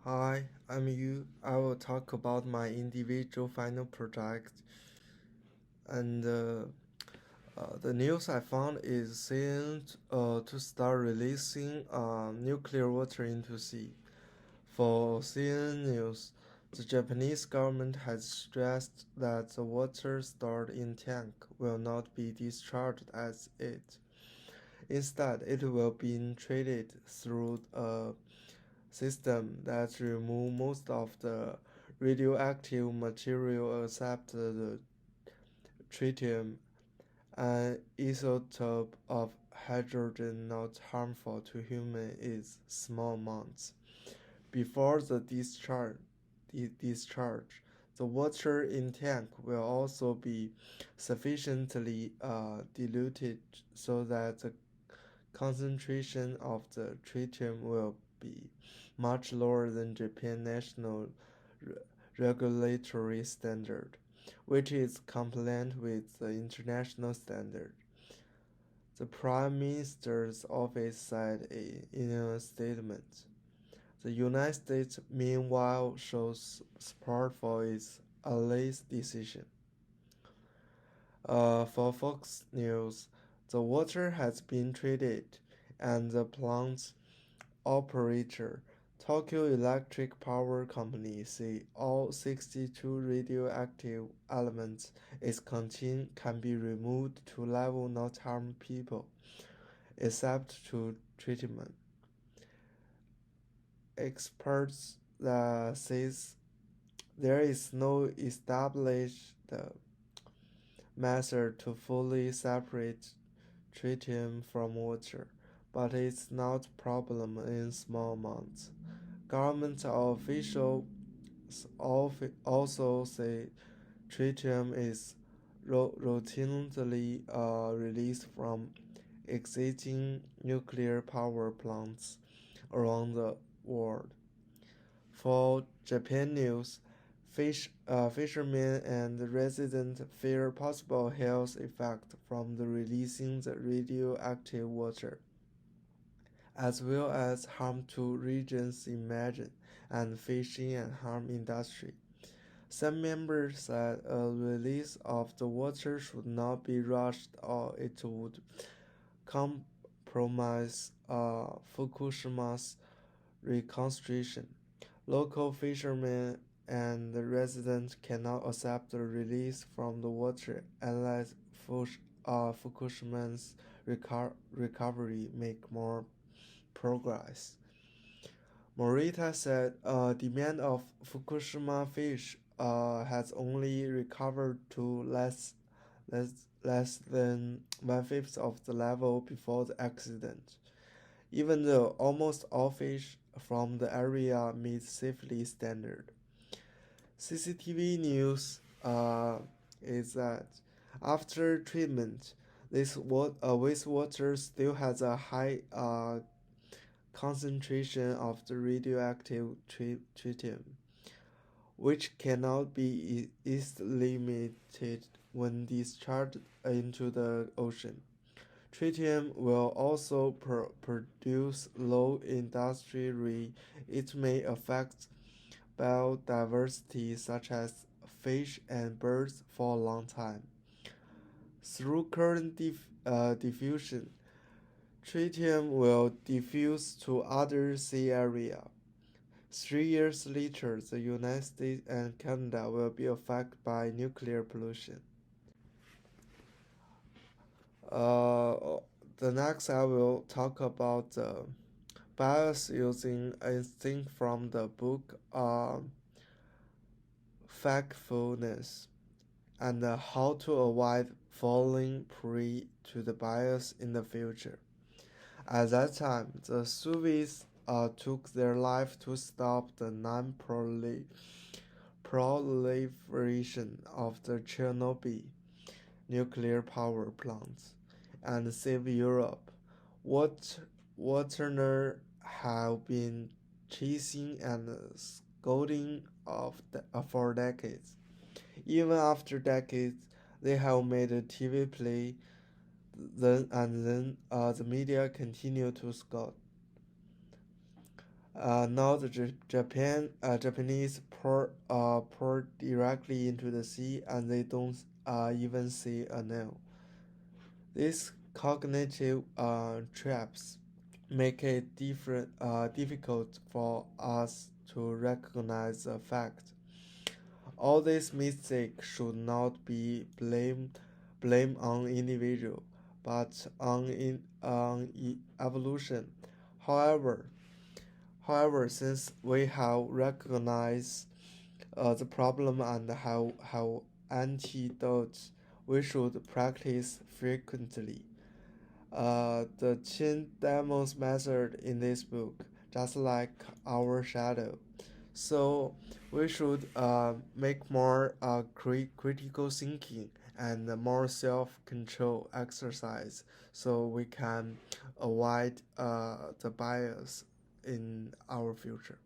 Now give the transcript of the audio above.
Hi, I'm Yu. I will talk about my individual final project. And the news I found is saying to start releasing nuclear water into sea. For CNN News, the Japanese government has stressed that the water stored in tank will not be discharged as it. Instead, it will be treated through a system that remove most of the radioactive material except the tritium, an isotope of hydrogen not harmful to humans is small amounts. Before the discharge, the water in tank will also be sufficiently diluted so that the concentration of the tritium will be much lower than Japan national re- regulatory standard, which is compliant with the international standard. The Prime Minister's office said in a statement. The United States, meanwhile, shows support for its allies' decision. For Fox News, the water has been treated, and the plant's operator, Tokyo Electric Power Company, say all 62 radioactive elements it contains can be removed to level not harm people, except to treatment. Experts says there is no established method to fully separate tritium from water, but it's not a problem in small amounts. Government officials also say tritium is routinely released from existing nuclear power plants around the world. For Japan news, fishermen and residents fear possible health effects from the releasing the radioactive water, as well as harm to regions imagine and fishing and harm industry. Some members said a release of the water should not be rushed or it would compromise Fukushima's reconstruction. Local fishermen and residents cannot accept the release from the water unless Fukushima's recovery make more progress. Morita said demand of Fukushima fish has only recovered to less, less than one-fifth of the level before the accident, even though almost all fish from the area meet safety standard. CCTV news is that after treatment, this wastewater still has a high concentration of the radioactive tritium, which cannot be easily limited when discharged into the ocean. Tritium will also produce low industry. It may affect biodiversity such as fish and birds for a long time. Through current diffusion, tritium will diffuse to other sea areas. 3 years later, the United States and Canada will be affected by nuclear pollution. Uh, the next I will talk about bias using instinct from the book Factfulness and how to avoid falling prey to the bias in the future. At that time, the Soviets took their life to stop the non-proliferation of the Chernobyl nuclear power plants and save Europe. What Waterner have been chasing and scolding for decades. Even after decades, they have made a TV play. Then the media continue to scold. Now the Japanese pour directly into the sea, and they don't even see a nail. These cognitive traps make it difficult for us to recognize the fact. All these mistakes should not be blamed on individual, but on evolution. However, since we have recognized the problem and have antidotes, we should practice frequently. The Chin demos method in this book, just like our shadow. So we should make more critical thinking and more self-control exercise so we can avoid the bias in our future.